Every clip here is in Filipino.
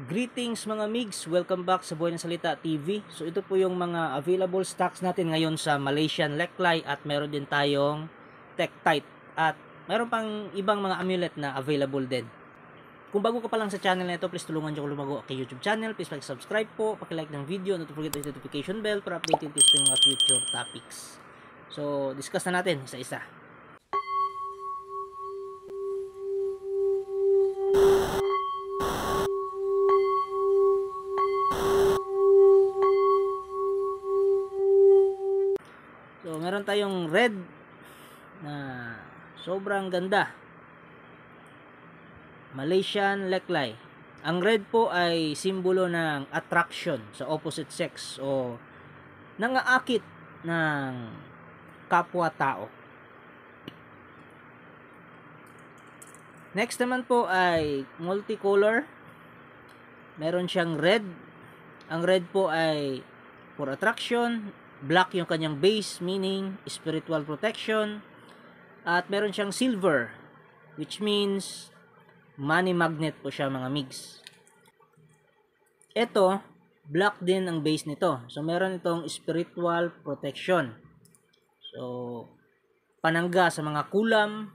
Greetings mga migs, welcome back sa Buhay ng Salita TV. So ito po yung mga available stocks natin ngayon sa Malaysian Leklay at meron din tayong Tektite at meron pang ibang mga amulet na available din. Kung bago ka pa lang sa channel na ito, please tulungan nyo ko lumago kay YouTube channel. Please subscribe po, like ng video, and don't forget to hit the notification bell para updated kayo sa mga future topics. So discuss na natin isa-isa. So, meron tayong red na sobrang ganda. Malaysian Leklay. Ang red po ay simbolo ng attraction sa opposite sex o nangaakit ng kapwa-tao. Next naman po ay multicolor. Meron siyang red. Ang red po ay for attraction. Black yung kanyang base, meaning spiritual protection. At meron siyang silver, which means money magnet po siya mga migs. Ito, black din ang base nito. So, meron itong spiritual protection. So, panangga sa mga kulam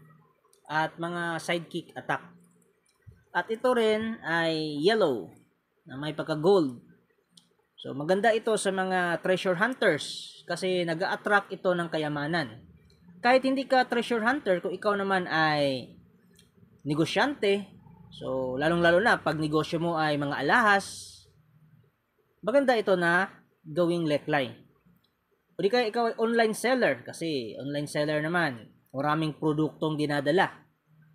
at mga sidekick attack. At ito rin ay yellow na may pagka-gold. So, maganda ito sa mga treasure hunters kasi nag-a-attract ito ng kayamanan. Kahit hindi ka treasure hunter, kung ikaw naman ay negosyante, so lalong-lalo na pag negosyo mo ay mga alahas, maganda ito na gawing leklay. O di kaya ikaw ay online seller kasi online seller naman, maraming produktong dinadala.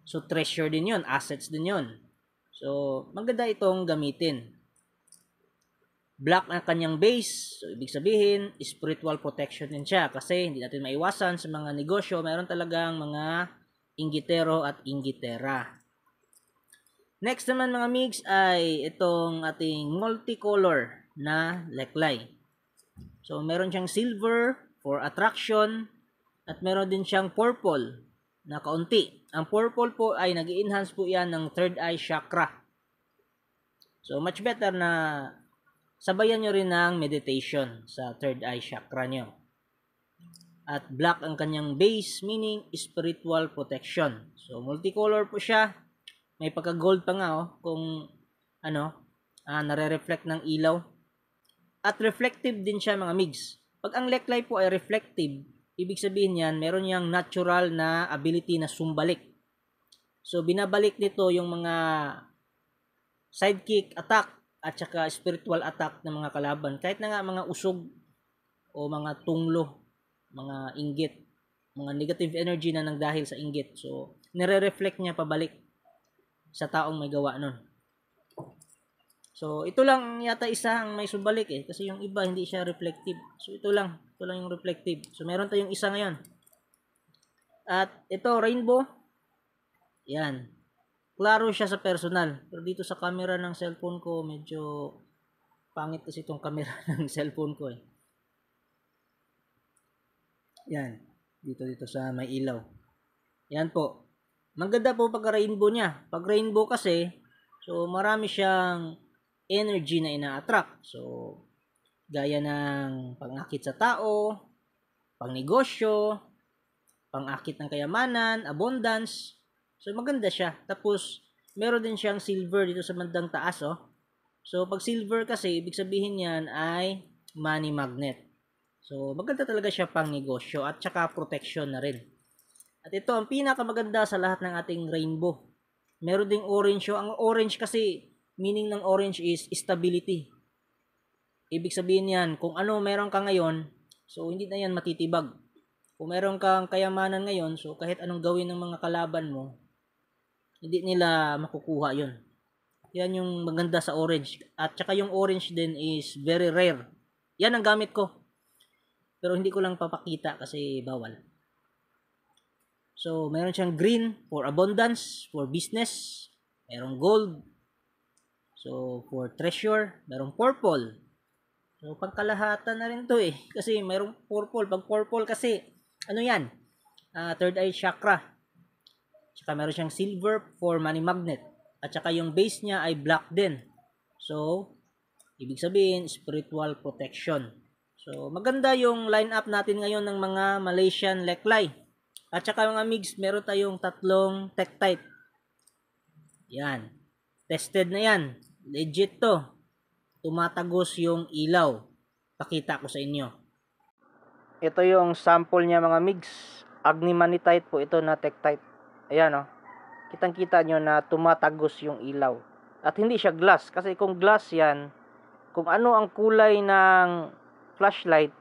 So, treasure din yun, assets din yun. So, maganda itong gamitin. Black ang kanyang base. So, ibig sabihin, spiritual protection din siya. Kasi hindi natin maiwasan sa mga negosyo, mayroon talagang mga inggitero at inggitera. Next naman mga migs ay itong ating multicolor na leklay. So, meron siyang silver for attraction at meron din siyang purple na kaunti. Ang purple po ay nag-enhance po yan ng third eye chakra. So, much better na sabayan nyo rin ng meditation sa third eye chakra nyo. At black ang kanyang base, meaning spiritual protection. So, multicolor po siya. May pagka-gold pa nga, kung nare-reflect ng ilaw. At reflective din siya mga migs. Pag ang leklay po ay reflective, ibig sabihin yan, meron niyang natural na ability na sumbalik. So, binabalik nito yung mga sidekick attack at saka spiritual attack ng mga kalaban. Kahit na nga mga usog o mga tunglo, mga inggit, mga negative energy na nang dahil sa inggit. So, nire-reflect niya pabalik sa taong may gawa nun. So, ito lang yata isa ang may sumbalik kasi yung iba hindi siya reflective. So, ito lang yung reflective. So, meron tayong isa ngayon. At ito, rainbow. Yan. Klaro siya sa personal. Pero dito sa camera ng cellphone ko, medyo pangit kasi itong camera ng cellphone ko Yan. Dito sa may ilaw. Yan po. Maganda po pag rainbow niya. Pag rainbow kasi, so marami siyang energy na ina-attract. So, gaya ng pangakit sa tao, pangnegosyo, pangakit ng kayamanan, abundance. So, maganda siya. Tapos, meron din siyang silver dito sa bandang taas, So, pag silver kasi, ibig sabihin yan ay money magnet. So, maganda talaga siya pang negosyo at saka protection na rin. At ito, ang pinakamaganda sa lahat ng ating rainbow. Meron ding orange. Ang orange kasi, meaning ng orange is stability. Ibig sabihin yan, kung ano meron ka ngayon, so hindi na yan matitibag. Kung meron kang kayamanan ngayon, so kahit anong gawin ng mga kalaban mo, hindi nila makukuha yun. Yan yung maganda sa orange. At saka yung orange din is very rare. Yan ang gamit ko. Pero hindi ko lang papakita kasi bawal. So, meron siyang green for abundance, for business. Merong gold. So, for treasure. Merong purple. So, pangkalahatan na rin to Kasi merong purple. Pag purple kasi, ano yan? Third eye chakra. Tsaka meron siyang silver for money magnet. At saka yung base niya ay black din. So, ibig sabihin, spiritual protection. So, maganda yung lineup natin ngayon ng mga Malaysian Leklay. At saka mga migs, meron tayong tatlong Tektite. Yan. Tested na yan. Legit to. Tumatagos yung ilaw. Pakita ko sa inyo. Ito yung sample niya mga migs. Agnimanitite po ito na Tektite. Ayan o. Kitang-kita nyo na tumatagos yung ilaw. At hindi siya glass. Kasi kung glass yan, kung ano ang kulay ng flashlight,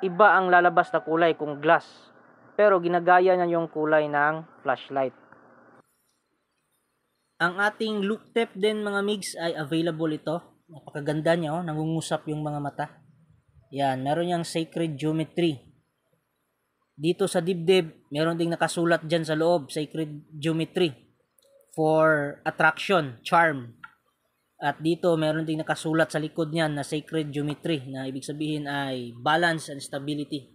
iba ang lalabas na kulay kung glass. Pero ginagaya niya yung kulay ng flashlight. Ang ating look tape din mga migs ay available ito. Napakaganda niya oh, nangungusap yung mga mata. Yan, meron niyang sacred geometry. Dito sa dibdib, meron ding nakasulat dyan sa loob, sacred geometry for attraction, charm. At dito, meron ding nakasulat sa likod niyan na sacred geometry na ibig sabihin ay balance and stability.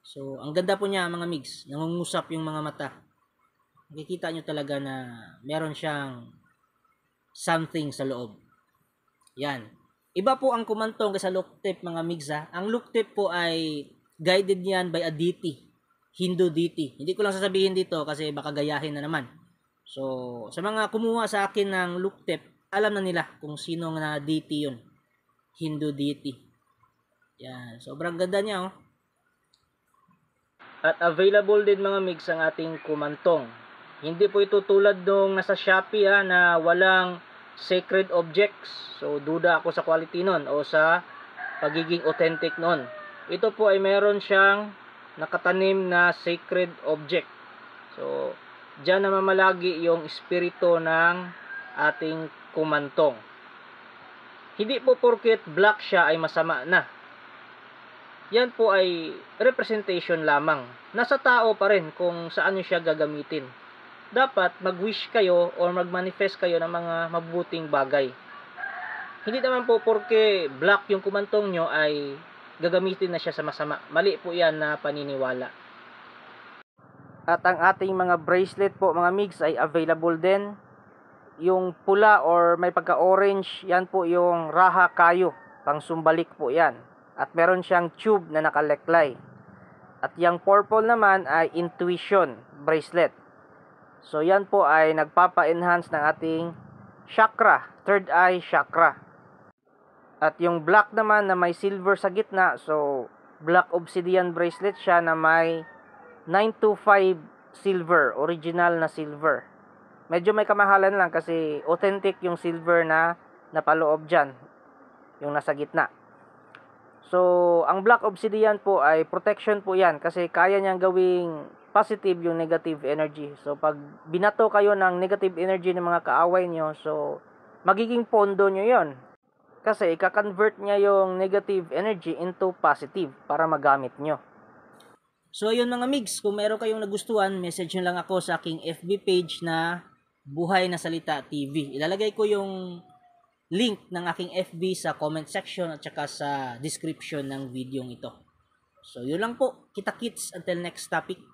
So, ang ganda po niya mga migs, nangungusap yung mga mata. Makikita nyo talaga na meron siyang something sa loob. Yan. Iba po ang kumantong sa look tape mga migs ha. Ang look tape po ay guided yan by a deity, Hindu deity. Hindi ko lang sasabihin dito kasi baka gayahin na naman. So, sa mga kumuha sa akin ng look tape, alam na nila kung sino na deity yun. Hindu deity. Yan. Sobrang ganda niya oh. At available din mga migs ang ating kumantong. Hindi po ito tulad nung nasa Shopee na walang sacred objects. So, duda ako sa quality nun o sa pagiging authentic nun. Ito po ay meron siyang nakatanim na sacred object. So, dyan na mamalagi yung espiritu ng ating kumantong. Hindi po porket black siya ay masama na. Yan po ay representation lamang. Nasa tao pa rin kung saan nyo siya gagamitin. Dapat mag-wish kayo or mag-manifest kayo ng mga mabuting bagay. Hindi naman po porke black yung kumantong nyo ay gagamitin na siya sa masama. Mali po yan na paniniwala. At ang ating mga bracelet po mga migs ay available din. Yung pula or may pagka-orange, yan po yung Raha Kayo. Pang sumbalik po yan. At meron siyang tube na nakaleklay. At yung purple naman ay Intuition bracelet. So yan po ay nagpapa-enhance ng ating chakra, third eye chakra. At yung black naman na may silver sa gitna, so black obsidian bracelet siya na may 925 silver, original na silver. Medyo may kamahalan lang kasi authentic yung silver na napaloob dyan, yung nasa gitna. So, ang black obsidian po ay protection po yan kasi kaya niyang gawing positive yung negative energy. So, pag binato kayo ng negative energy ng mga kaaway nyo, so, magiging pondo nyo yon. Kasi, ika-convert niya yung negative energy into positive para magamit nyo. So, ayun mga migs, kung meron kayong nagustuhan, message nyo lang ako sa aking FB page na Buhay na Salita TV. Ilalagay ko yung link ng aking FB sa comment section at saka sa description ng video ito. So, yun lang po. Kita-kits until next topic.